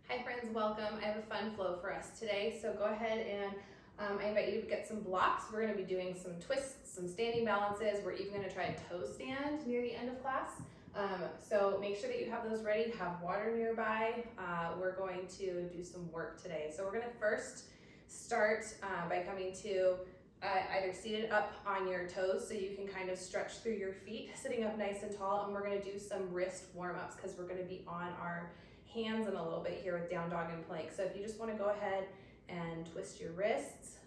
Hi friends, welcome. I have a fun flow for us today. So go ahead and I invite you to get some blocks. We're going to be doing some twists, some standing balances. We're even going to try a toe stand near the end of class. So make sure that you have those ready, have water nearby. We're going to do some work today. So we're going to first start by coming to either seated up on your toes so you can kind of stretch through your feet, sitting up nice and tall, and we're going to do some wrist warm-ups because we're going to be on our hands in a little bit here with down dog and plank. So if you just want to go ahead and twist your wrists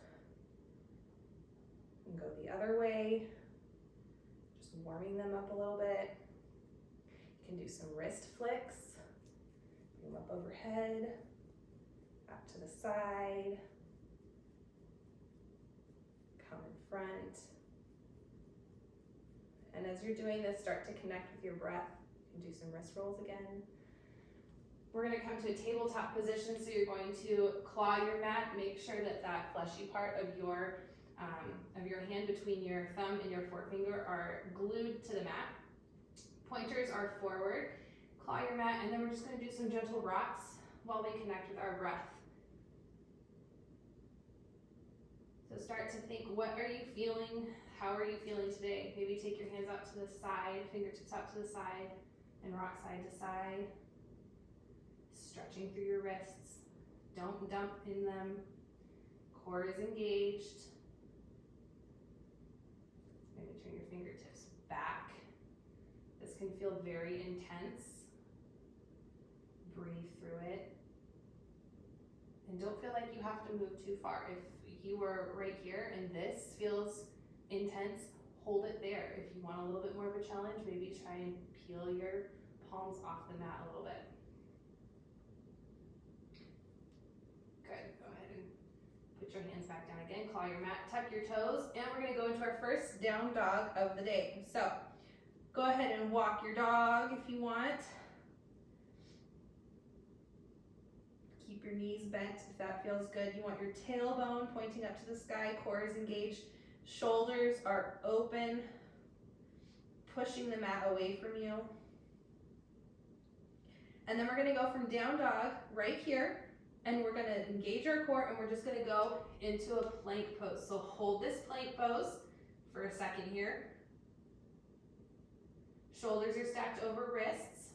and go the other way, just warming them up a little bit. You can do some wrist flicks, bring them up overhead, out to the side, come in front. And as you're doing this, start to connect with your breath. You can do some wrist rolls again. We're going to come to a tabletop position, so you're going to claw your mat. Make sure that that fleshy part of your hand between your thumb and your forefinger are glued to the mat. Pointers are forward. Claw your mat, and then we're just going to do some gentle rocks while we connect with our breath. So start to think, what are you feeling? How are you feeling today? Maybe take your hands out to the side, fingertips out to the side, and rock side to side. Stretching through your wrists. Don't dump in them. Core is engaged. Maybe turn your fingertips back. This can feel very intense. Breathe through it. And don't feel like you have to move too far. If you were right here and this feels intense, hold it there. If you want a little bit more of a challenge, maybe try and peel your palms off the mat a little bit. Good, go ahead and put your hands back down again, claw your mat, tuck your toes, and we're gonna go into our first down dog of the day. So, go ahead and walk your dog if you want. Keep your knees bent if that feels good. You want your tailbone pointing up to the sky, core is engaged, shoulders are open, pushing the mat away from you. And then we're gonna go from down dog right here, and we're gonna engage our core, and we're just gonna go into a plank pose. So hold this plank pose for a second here. Shoulders are stacked over wrists.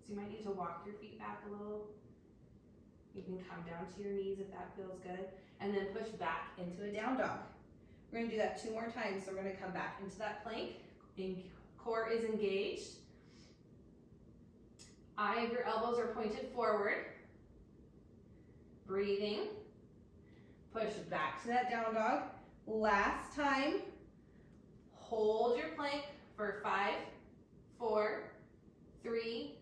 So you might need to walk your feet back a little. You can come down to your knees if that feels good. And then push back into a down dog. We're gonna do that 2 more times. So we're gonna come back into that plank. Core is engaged. Eye of your elbows are pointed forward. Breathing, push back to that down dog. Last time, hold your plank for 5, 4, 3,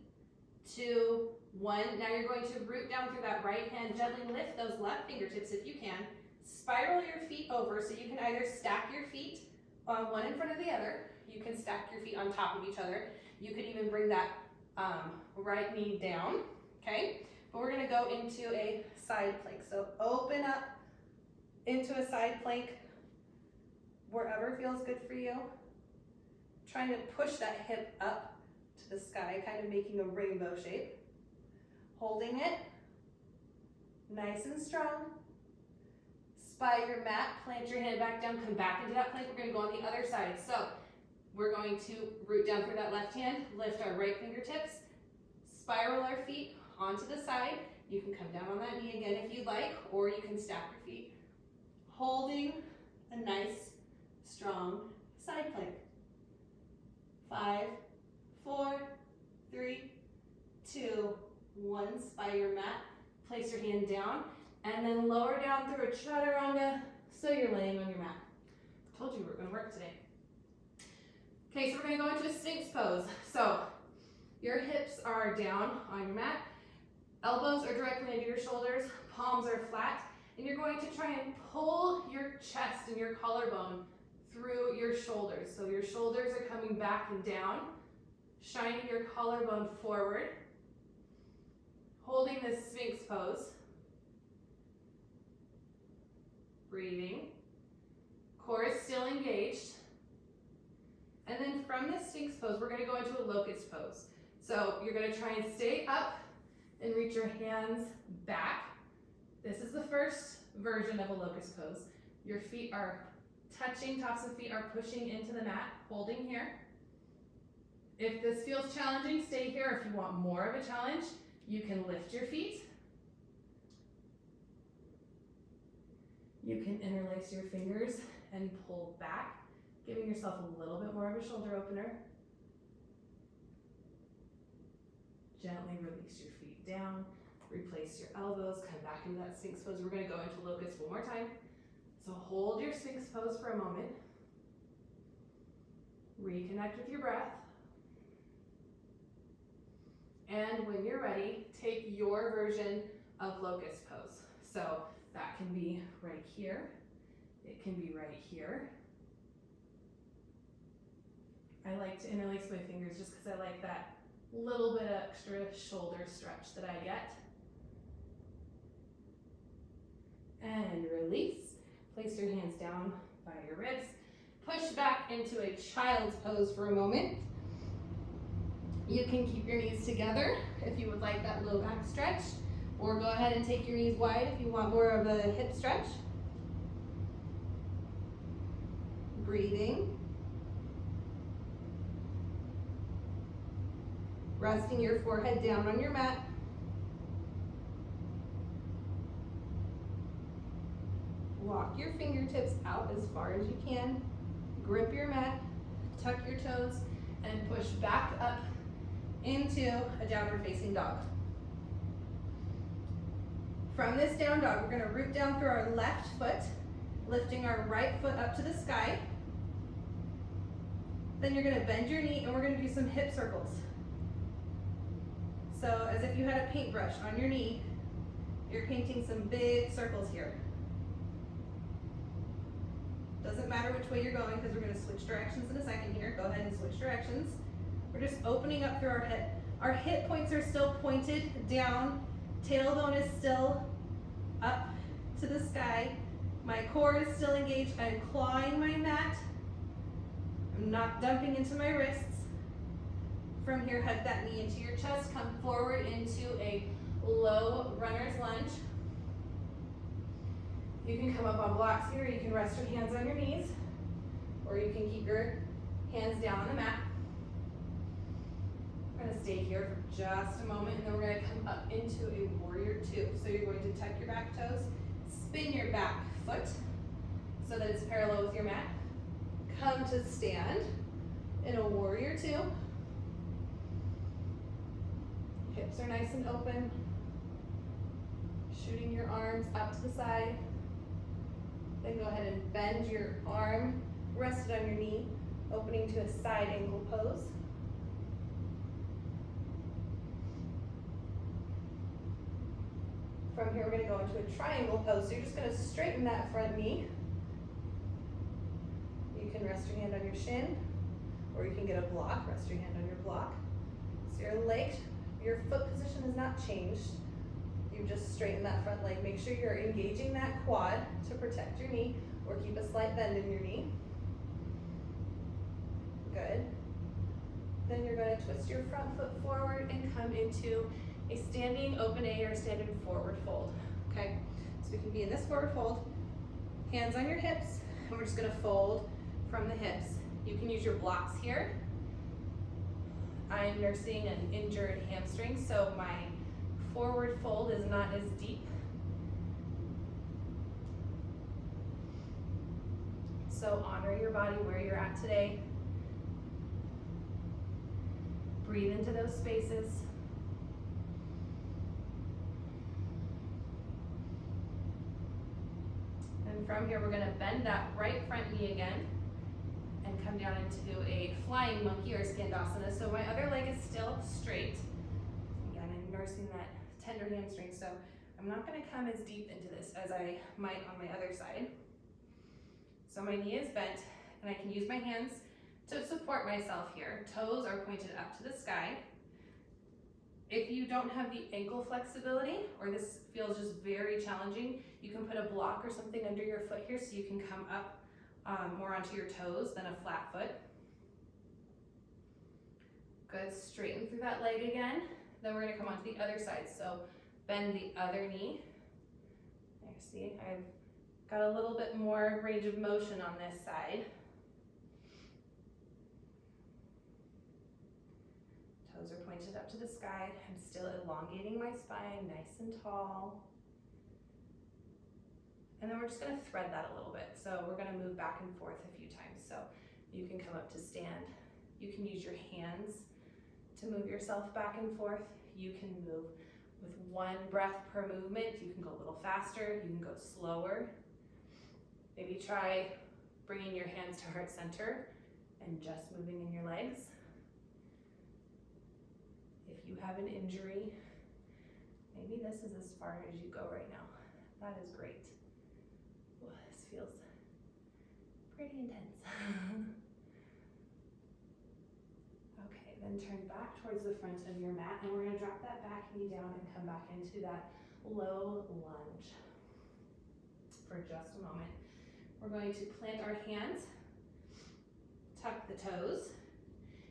2, 1. Now you're going to root down through that right hand, gently lift those left fingertips if you can. Spiral your feet over, so you can either stack your feet one in front of the other. You can stack your feet on top of each other. You could even bring that right knee down, okay? But we're gonna go into a side plank. So open up into a side plank wherever feels good for you. Trying to push that hip up to the sky, kind of making a rainbow shape. Holding it nice and strong. Spy your mat, plant your hand back down, come back into that plank. We're gonna go on the other side. So we're going to root down through that left hand, lift our right fingertips, spiral our feet onto the side. You can come down on that knee again if you'd like, or you can stack your feet. Holding a nice, strong side plank. 5, 4, 3, 2, 1. Spy your mat, place your hand down, and then lower down through a chaturanga, so you're laying on your mat. I told you we were gonna work today. Okay, so we're gonna go into a Sphinx pose. So your hips are down on your mat. Elbows are directly into your shoulders, palms are flat, and you're going to try and pull your chest and your collarbone through your shoulders. So your shoulders are coming back and down, shining your collarbone forward, holding this Sphinx pose. Breathing. Core is still engaged. And then from this Sphinx pose, we're going to go into a locust pose. So you're going to try and stay up, and reach your hands back. This is the first version of a locust pose. Your feet are touching, tops of feet are pushing into the mat, holding here. If this feels challenging, stay here. If you want more of a challenge, you can lift your feet. You can interlace your fingers and pull back, giving yourself a little bit more of a shoulder opener. Gently release your feet down, replace your elbows, come back into that Sphinx pose. We're gonna go into locust one more time. So hold your Sphinx pose for a moment. Reconnect with your breath. And when you're ready, take your version of locust pose. So that can be right here. It can be right here. I like to interlace my fingers just because I like that little bit extra shoulder stretch that I get. And release. Place your hands down by your ribs. Push back into a child's pose for a moment. You can keep your knees together if you would like that low back stretch, or go ahead and take your knees wide if you want more of a hip stretch. Breathing. Resting your forehead down on your mat. Walk your fingertips out as far as you can. Grip your mat, tuck your toes, and push back up into a downward facing dog. From this down dog, we're gonna root down through our left foot, lifting our right foot up to the sky. Then you're gonna bend your knee and we're gonna do some hip circles. So as if you had a paintbrush on your knee, you're painting some big circles here. Doesn't matter which way you're going because we're gonna switch directions in a second here. Go ahead and switch directions. We're just opening up through our hip. Our hip points are still pointed down. Tailbone is still up to the sky. My core is still engaged. I'm clawing my mat. I'm not dumping into my wrists. From here, hug that knee into your chest. Come forward into a low runner's lunge. You can come up on blocks here. You can rest your hands on your knees, or you can keep your hands down on the mat. We're gonna stay here for just a moment, and then we're gonna come up into a warrior two. So you're going to tuck your back toes, spin your back foot so that it's parallel with your mat. Come to stand in a warrior two. Hips are nice and open. Shooting your arms out to the side. Then go ahead and bend your arm, rested on your knee, opening to a side angle pose. From here, we're going to go into a triangle pose. So you're just going to straighten that front knee. You can rest your hand on your shin, or you can get a block. Rest your hand on your block. So your foot position has not changed. You just straighten that front leg. Make sure you're engaging that quad to protect your knee, or keep a slight bend in your knee. Good. Then you're going to twist your front foot forward and come into a standing open A or standing forward fold. Okay, so we can be in this forward fold, hands on your hips, and we're just going to fold from the hips. You can use your blocks here. I'm nursing an injured hamstring, so my forward fold is not as deep. So honor your body where you're at today. Breathe into those spaces. And from here, we're going to bend that right front knee again and come down into a flying monkey or skandasana. So my other leg is still straight. Again, I'm nursing that tender hamstring, so I'm not going to come as deep into this as I might on my other side. So my knee is bent, and I can use my hands to support myself here. Toes are pointed up to the sky. If you don't have the ankle flexibility, or this feels just very challenging, you can put a block or something under your foot here so you can come up more onto your toes than a flat foot. Good, straighten through that leg again. Then we're gonna come onto the other side. So bend the other knee. There, see, I've got a little bit more range of motion on this side. Toes are pointed up to the sky. I'm still elongating my spine, nice and tall. And then we're just gonna thread that a little bit. So we're gonna move back and forth a few times. So you can come up to stand. You can use your hands to move yourself back and forth. You can move with one breath per movement. You can go a little faster, you can go slower. Maybe try bringing your hands to heart center and just moving in your legs. If you have an injury, maybe this is as far as you go right now. That is great. Ooh, this feels pretty intense. Okay, then turn back towards the front of your mat, and we're gonna drop that back knee down and come back into that low lunge for just a moment. We're going to plant our hands, tuck the toes,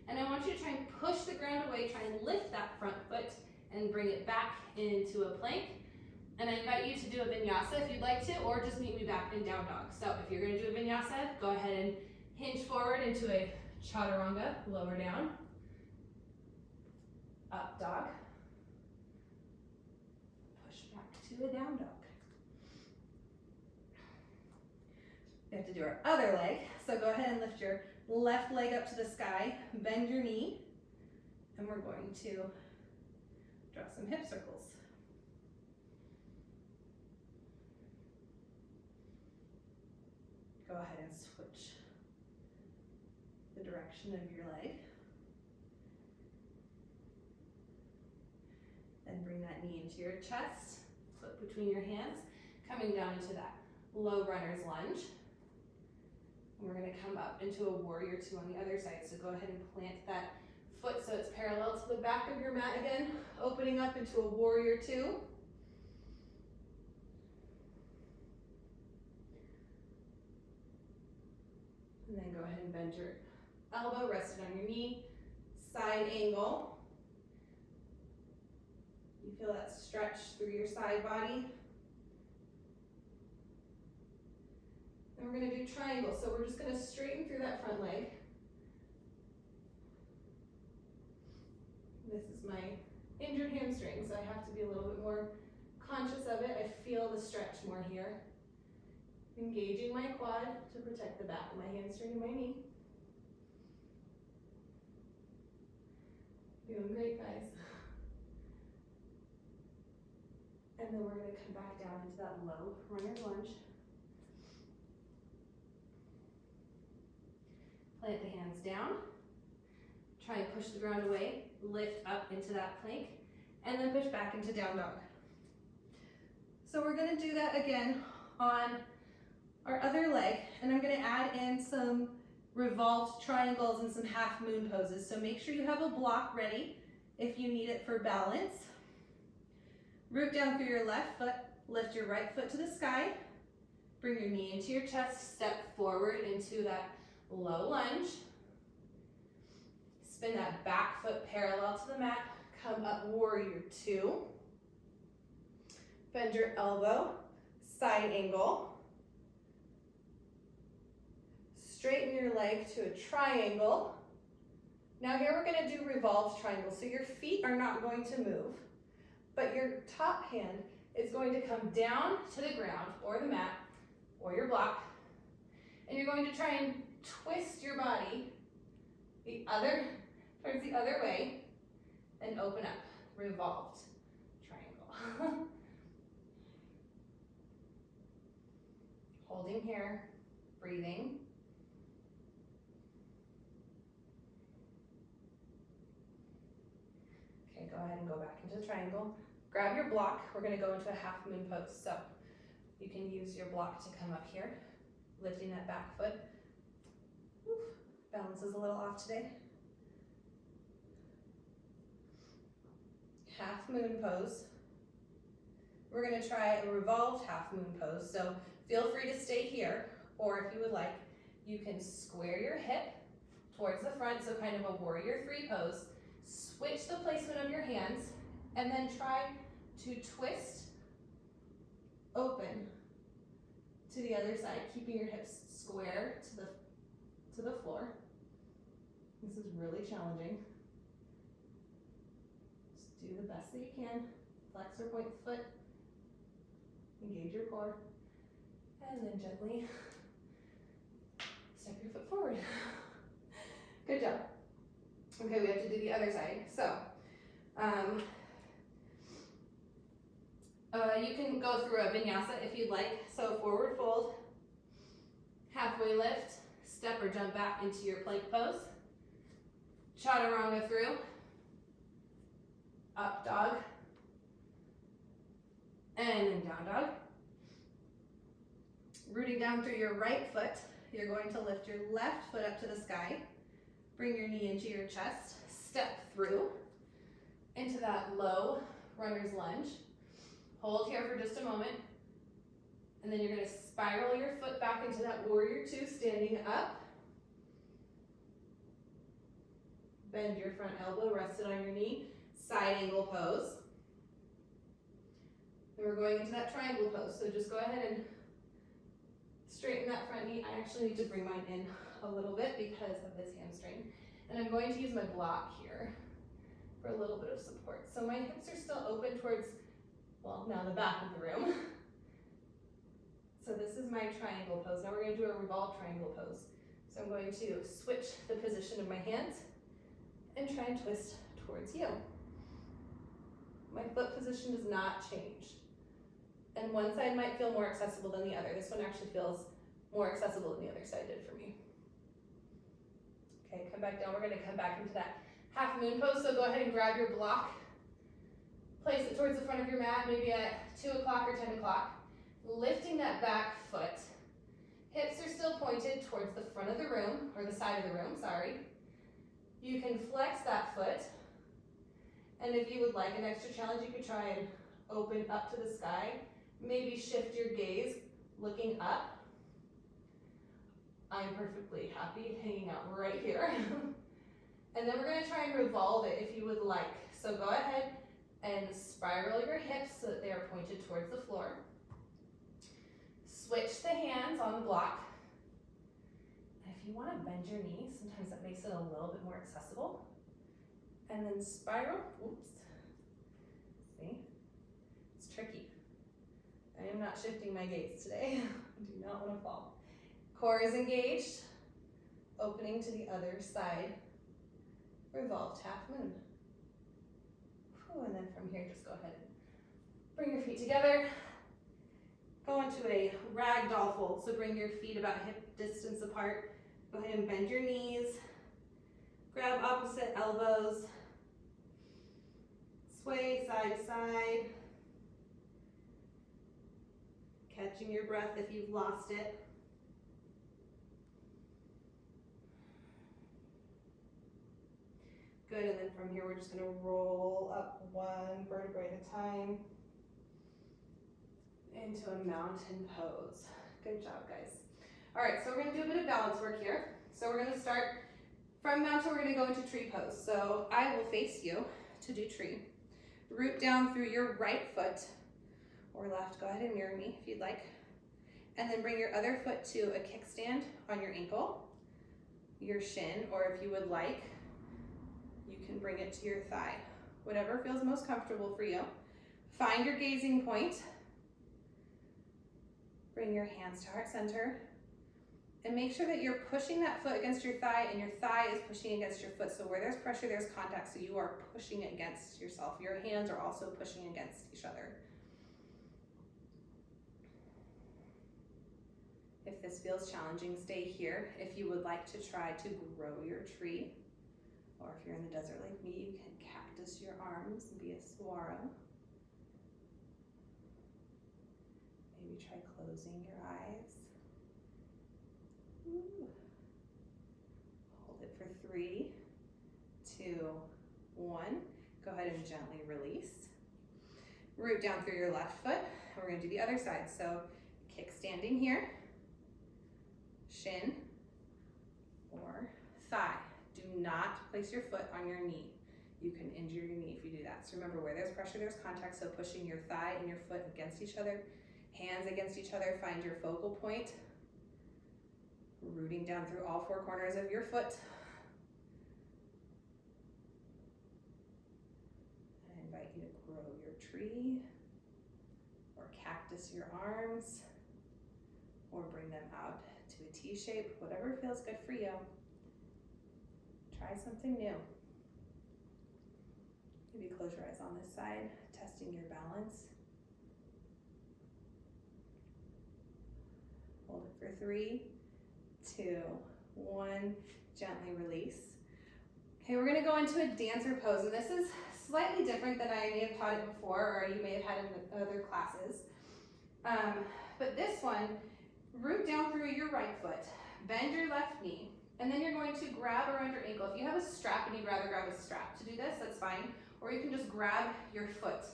and I want you to try and push the ground away, try and lift that front foot and bring it back into a plank. And I invite you to do a vinyasa if you'd like to, or just meet me back in down dog. So if you're gonna do a vinyasa, go ahead and hinge forward into a chaturanga, lower down, up dog, push back to a down dog. We have to do our other leg. So go ahead and lift your left leg up to the sky, bend your knee, and we're going to draw some hip circles. Go ahead and switch the direction of your leg. Then bring that knee into your chest, foot between your hands, coming down into that low runner's lunge. And we're gonna come up into a warrior two on the other side. So go ahead and plant that foot so it's parallel to the back of your mat again, opening up into a warrior two. And then go ahead and bend your elbow, rest it on your knee, side angle. You feel that stretch through your side body. And we're gonna do triangle. So we're just gonna straighten through that front leg. This is my injured hamstring, so I have to be a little bit more conscious of it. I feel the stretch more here. Engaging my quad to protect the back of my hamstring and my knee. Doing great, guys. And then we're going to come back down into that low runner's lunge. Plant the hands down. Try and push the ground away. Lift up into that plank. And then push back into down dog. So we're going to do that again on our other leg, and I'm going to add in some revolved triangles and some half moon poses. So make sure you have a block ready if you need it for balance. Root down through your left foot, lift your right foot to the sky, bring your knee into your chest, step forward into that low lunge. Spin that back foot parallel to the mat, come up warrior two. Bend your elbow, side angle. Straighten your leg to a triangle. Now here we're going to do revolved triangle. So your feet are not going to move, but your top hand is going to come down to the ground or the mat or your block. And you're going to try and twist your body towards the other way and open up. Revolved triangle. Holding here, breathing. Okay, go ahead and go back into the triangle. Grab your block. We're going to go into a half moon pose. So you can use your block to come up here, lifting that back foot. Oof, balance is a little off today. Half moon pose. We're going to try a revolved half moon pose. So feel free to stay here, or if you would like, you can square your hip towards the front, so kind of a warrior three pose. Switch the placement of your hands And then try to twist open to the other side, keeping your hips square to the floor. This is really challenging. Just do the best that you can. Flex or point the foot. Engage your core. And then gently step your foot forward. Good job. Okay, we have to do the other side. So, you can go through a vinyasa if you'd like. So forward fold, halfway lift, step or jump back into your plank pose. Chaturanga through, up dog, and then down dog. Rooting down through your right foot, you're going to lift your left foot up to the sky. Bring your knee into your chest, step through into that low runner's lunge. Hold here for just a moment. And then you're going to spiral your foot back into that warrior two, standing up. Bend your front elbow, rest it on your knee. Side angle pose. And we're going into that triangle pose. So just go ahead and straighten that front knee. I actually need to bring mine in a little bit because of this hamstring. And I'm going to use my block here for a little bit of support. So my hips are still open towards, well, now the back of the room. So this is my triangle pose. Now we're going to do a revolved triangle pose. So I'm going to switch the position of my hands and try and twist towards you. My foot position does not change. And one side might feel more accessible than the other. This one actually feels more accessible than the other side did for me. Okay, come back down. We're going to come back into that half moon pose. So go ahead and grab your block. Place it towards the front of your mat, maybe at 2 o'clock or 10 o'clock. Lifting that back foot. Hips are still pointed towards the front of the room, or the side of the room, sorry. You can flex that foot. And if you would like an extra challenge, you could try and open up to the sky. Maybe shift your gaze, looking up. I'm perfectly happy hanging out right here. And then we're going to try and revolve it if you would like. So go ahead and spiral your hips so that they are pointed towards the floor. Switch the hands on the block. And if you want to bend your knees, sometimes that makes it a little bit more accessible. And then spiral. Oops. See? It's tricky. I am not shifting my gaze today. I do not want to fall. Core is engaged. Opening to the other side. Revolved half moon. And then from here, just go ahead and bring your feet together. Go into a ragdoll fold. So bring your feet about hip distance apart. Go ahead and bend your knees. Grab opposite elbows. Sway side to side. Catching your breath if you've lost it. Good, and then from here we're just going to roll up one vertebrae at a time into a mountain pose. Good job, guys. All right, so we're going to do a bit of balance work here. So we're going to start from mountain, we're going to go into tree pose. So I will face you to do tree. Root down through your right foot or left. Go ahead and mirror me if you'd like. And then bring your other foot to a kickstand on your ankle, your shin, or if you would like, you can bring it to your thigh. Whatever feels most comfortable for you. Find your gazing point. Bring your hands to heart center. And make sure that you're pushing that foot against your thigh and your thigh is pushing against your foot. So where there's pressure, there's contact. So you are pushing against yourself. Your hands are also pushing against each other. If this feels challenging, stay here. If you would like to try to grow your tree, or if you're in the desert like me, you can cactus your arms and be a saguaro. Maybe try closing your eyes. Ooh. Hold it for 3, 2, 1. Go ahead and gently release. Root down through your left foot. We're going to do the other side. So kick standing here, shin or thigh. Do not place your foot on your knee. you can injure your knee if you do that. So remember, where there's pressure, there's contact. So pushing your thigh and your foot against each other, hands against each other, find your focal point. Rooting down through all four corners of your foot. I invite you to grow your tree or cactus your arms, or bring them out to a T shape, whatever feels good for you. Try something new. Maybe close your eyes on this side, testing your balance. Hold it for 3, 2, 1, gently release. Okay, we're gonna go into a dancer pose, and this is slightly different than I may have taught it before, or you may have had in other classes. But this one, root down through your right foot, bend your left knee, and then you're going to grab around your ankle. If you have a strap and you'd rather grab a strap to do this, that's fine, or you can just grab your foot.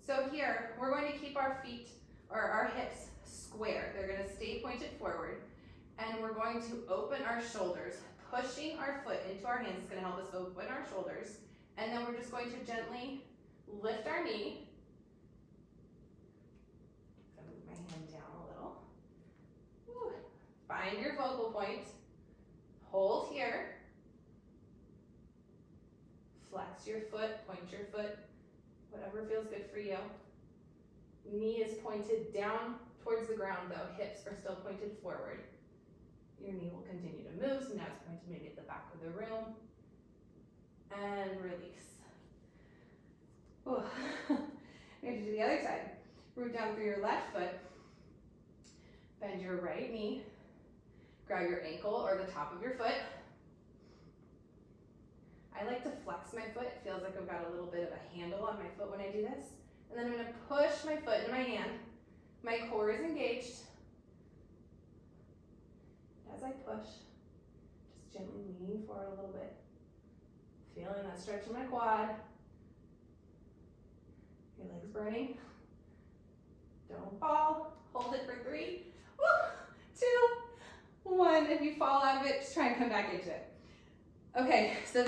So here, we're going to keep our feet, or our hips square. They're gonna stay pointed forward, and we're going to open our shoulders. Pushing our foot into our hands is gonna help us open our shoulders, and then we're just going to gently lift our knee. I'm gonna move my hand down a little. Woo. Find your focal point. Hold here. Flex your foot, point your foot, whatever feels good for you. Knee is pointed down towards the ground though, hips are still pointed forward. Your knee will continue to move, so now it's pointed maybe at the back of the room. And release. Oh. We have to do the other side. Root down through your left foot. Bend your right knee. Grab your ankle or the top of your foot. I like to flex my foot. It feels like I've got a little bit of a handle on my foot when I do this. And then I'm going to push my foot into my hand. My core is engaged. As I push, just gently leaning forward a little bit. Feeling that stretch in my quad. Your legs burning. Don't fall. Hold it for 3, 2, 1. If you fall out of it, just try and come back into it. Okay, so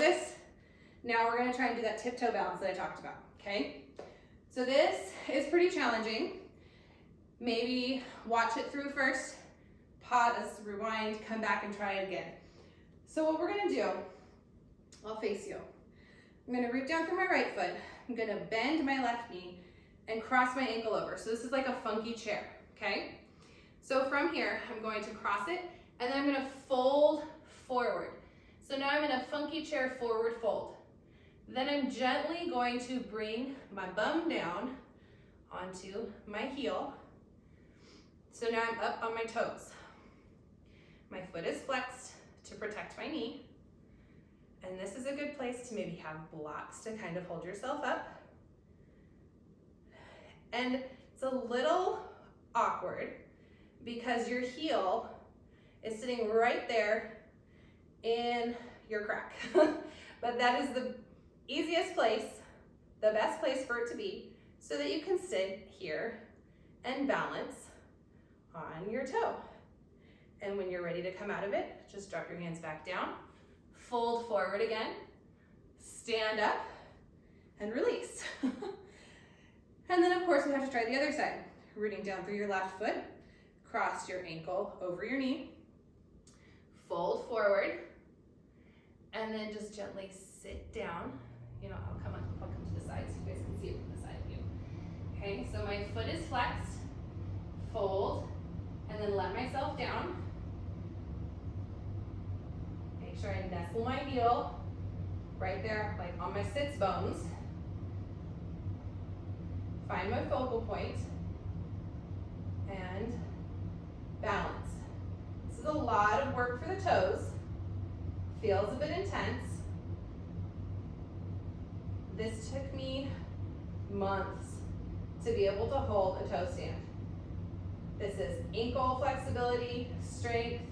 now we're gonna try and do that tiptoe balance that I talked about, okay? So this is pretty challenging. Maybe watch it through first, pause, rewind, come back and try it again. So what we're gonna do, I'll face you. I'm gonna root down through my right foot. I'm gonna bend my left knee and cross my ankle over. So this is like a funky chair, okay? So from here, I'm going to cross it, and then I'm gonna fold forward. So now I'm in a funky chair forward fold. Then I'm gently going to bring my bum down onto my heel. So now I'm up on my toes. My foot is flexed to protect my knee. And this is a good place to maybe have blocks to kind of hold yourself up. And it's a little awkward because your heel is sitting right there in your crack. But that is the easiest place, the best place for it to be, so that you can sit here and balance on your toe. And when you're ready to come out of it, just drop your hands back down, fold forward again, stand up, and release. And then of course we have to try the other side. Rooting down through your left foot, cross your ankle over your knee, fold forward, and then just gently sit down. You know, I'll come to the side so you guys can see it from the side view. Okay, so my foot is flexed, fold, and then let myself down. Make sure I nestle my heel right there, like on my sits bones. Find my focal point and balance. This is a lot of work for the toes. Feels a bit intense. This took me months to be able to hold a toe stand. This is ankle flexibility, strength.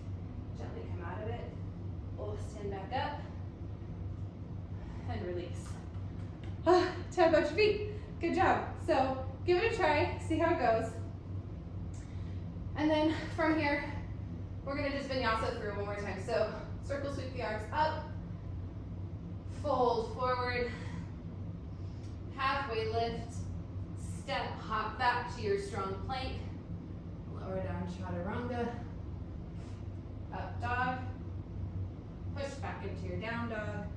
Gently come out of it. We'll stand back up and release. Tap out your feet. Good job. So give it a try, see how it goes. And then from here, we're gonna just vinyasa through one more time. So circle sweep the arms up, Fold forward, halfway lift, step, hop back to your strong plank, lower down chaturanga, up dog, push back into your down dog.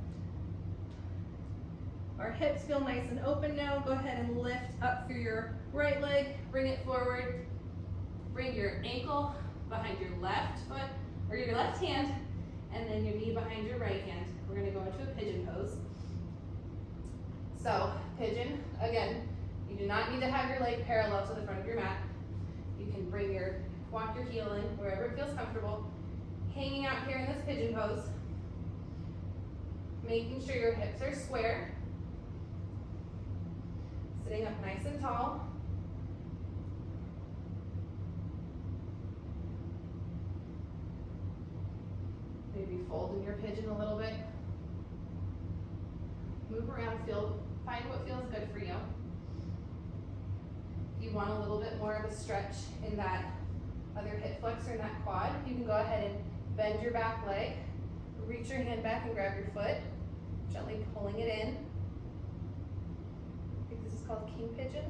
Our hips feel nice and open now. Go ahead and lift up through your right leg, bring it forward, bring your ankle behind your left foot, or your left hand, and then your knee behind your right hand. We're gonna go into a pigeon pose. So, pigeon, again, you do not need to have your leg parallel to the front of your mat. You can walk your heel in wherever it feels comfortable. Hanging out here in this pigeon pose. Making sure your hips are square. Sitting up nice and tall. Maybe folding your pigeon a little bit. Move around, find what feels good for you. If you want a little bit more of a stretch in that other hip flexor and that quad, you can go ahead and bend your back leg, reach your hand back and grab your foot, gently pulling it in. I think this is called king pigeon.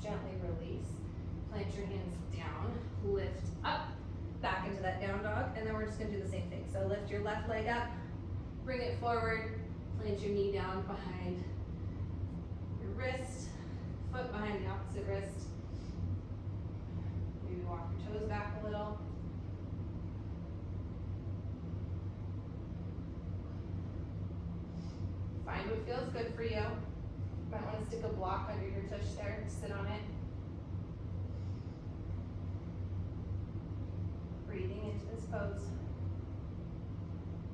Gently release. Plant your hands down, lift up, back into that down dog, and then we're just gonna do the same thing. So lift your left leg up, bring it forward, plant your knee down behind your wrist, foot behind the opposite wrist. Maybe walk your toes back a little. Find what feels good for you. You might want to stick a block under your tush there, sit on it. Breathing into this pose.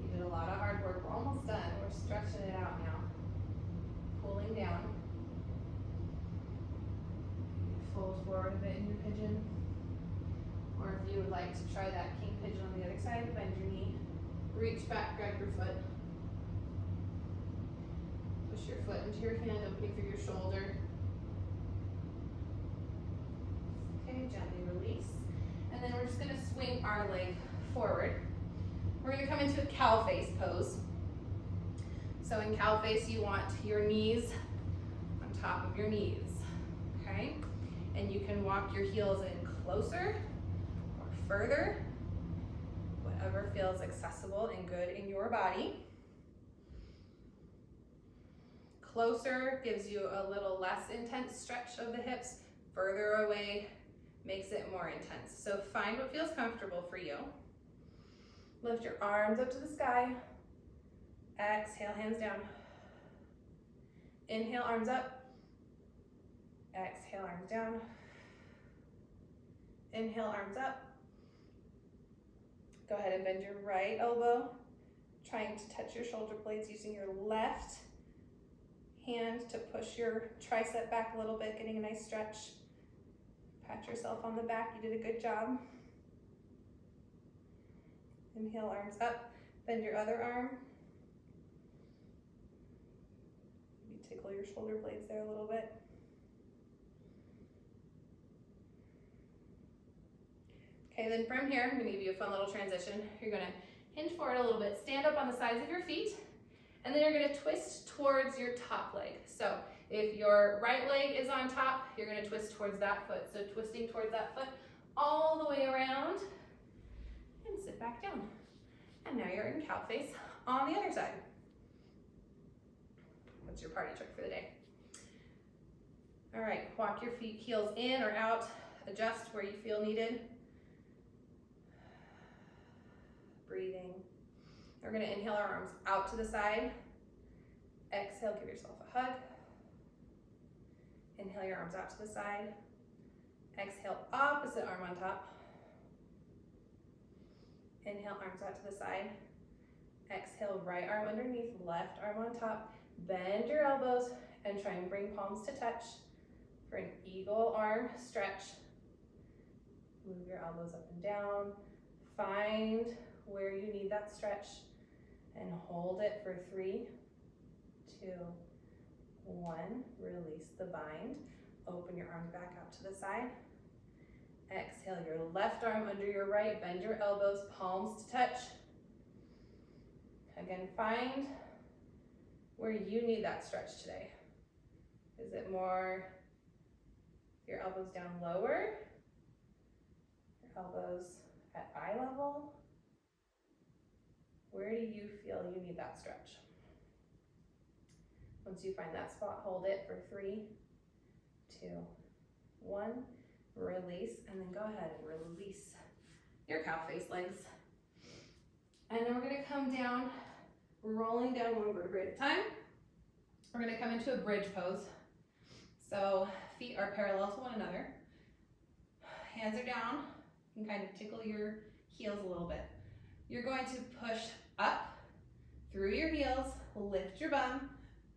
You did a lot of hard work. We're almost done. We're stretching it out now. Pulling down. Fold forward a bit in your pigeon. Or if you would like to try that king pigeon on the other side, bend your knee. Reach back, grab your foot. Push your foot into your hand, opening through your shoulder. Okay, gently release. And then we're just gonna swing our leg forward. We're gonna come into a cow face pose. So in cow face, you want your knees on top of your knees, okay? And you can walk your heels in closer or further, whatever feels accessible and good in your body. Closer gives you a little less intense stretch of the hips. Further away makes it more intense. So find what feels comfortable for you. Lift your arms up to the sky. Exhale, hands down. Inhale, arms up. Exhale, arms down. Inhale, arms up. Go ahead and bend your right elbow, trying to touch your shoulder blades using your left hand to push your tricep back a little bit, getting a nice stretch. Pat yourself on the back, you did a good job. Inhale, arms up, bend your other arm. Maybe tickle your shoulder blades there a little bit. Okay, then from here, I'm gonna give you a fun little transition. You're gonna hinge forward a little bit, stand up on the sides of your feet, and then you're gonna twist towards your top leg. So if your right leg is on top, you're gonna twist towards that foot. So twisting towards that foot all the way around and sit back down. And now you're in cow face on the other side. What's your party trick for the day? All right, walk your feet, heels in or out, adjust where you feel needed. Breathing. We're gonna inhale our arms out to the side. Exhale, give yourself a hug. Inhale your arms out to the side. Exhale, opposite arm on top. Inhale, arms out to the side. Exhale, right arm underneath, left arm on top. Bend your elbows and try and bring palms to touch for an eagle arm stretch. Move your elbows up and down. Find where you need that stretch and hold it for 3, 2, 1. Release the bind. Open your arms back out to the side. Exhale your left arm under your right, bend your elbows, palms to touch. Again, find where you need that stretch today. Is it more your elbows down lower? Your elbows at eye level? Where do you feel you need that stretch? Once you find that spot, hold it for 3, 2, 1. Release, and then go ahead and release your cow face legs. And then we're gonna come down, rolling down one vertebrae at a time. We're gonna come into a bridge pose. So feet are parallel to one another. Hands are down. You can kind of tickle your heels a little bit. You're going to push up through your heels, lift your bum,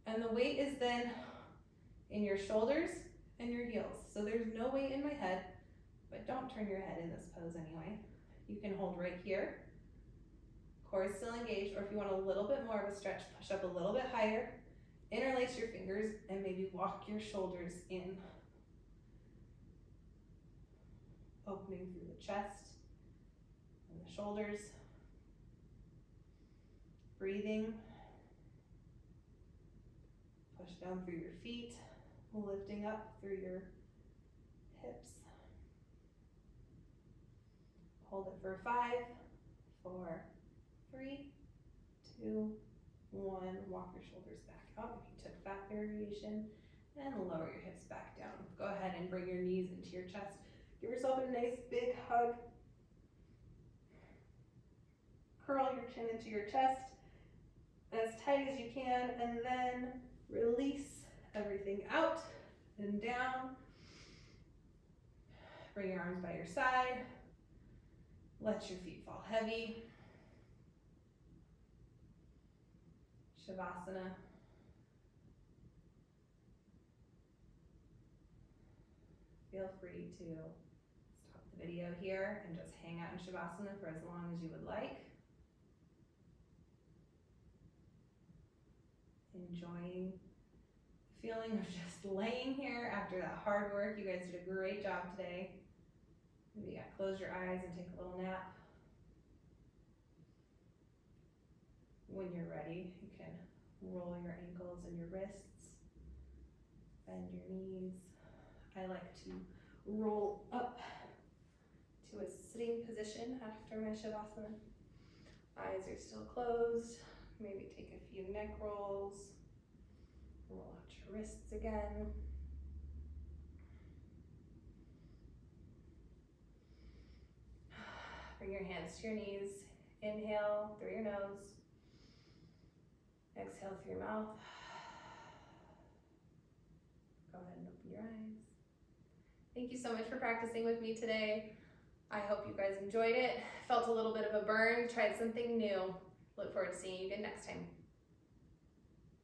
and the weight is then in your shoulders and your heels. So there's no weight in my head, but don't turn your head in this pose anyway. You can hold right here. Core is still engaged, or if you want a little bit more of a stretch, push up a little bit higher, interlace your fingers, and maybe walk your shoulders in. Opening through the chest and the shoulders. Breathing. Push down through your feet, lifting up through your hips. Hold it for 5, 4, 3, 2, 1. Walk your shoulders back out if you took that variation, and lower your hips back down. Go ahead and bring your knees into your chest. Give yourself a nice big hug. Curl your chin into your chest as tight as you can, and then release everything out and down. Bring your arms by your side. Let your feet fall heavy. Shavasana. Feel free to stop the video here and just hang out in Shavasana for as long as you would like. Enjoying the feeling of just laying here after that hard work. You guys did a great job today. Maybe close your eyes and take a little nap. When you're ready, you can roll your ankles and your wrists, bend your knees. I like to roll up to a sitting position after my Shavasana. Eyes are still closed. Maybe take a few neck rolls. Roll out your wrists again. Bring your hands to your knees. Inhale through your nose. Exhale through your mouth. Go ahead and open your eyes. Thank you so much for practicing with me today. I hope you guys enjoyed it. Felt a little bit of a burn, tried something new. Look forward to seeing you again next time.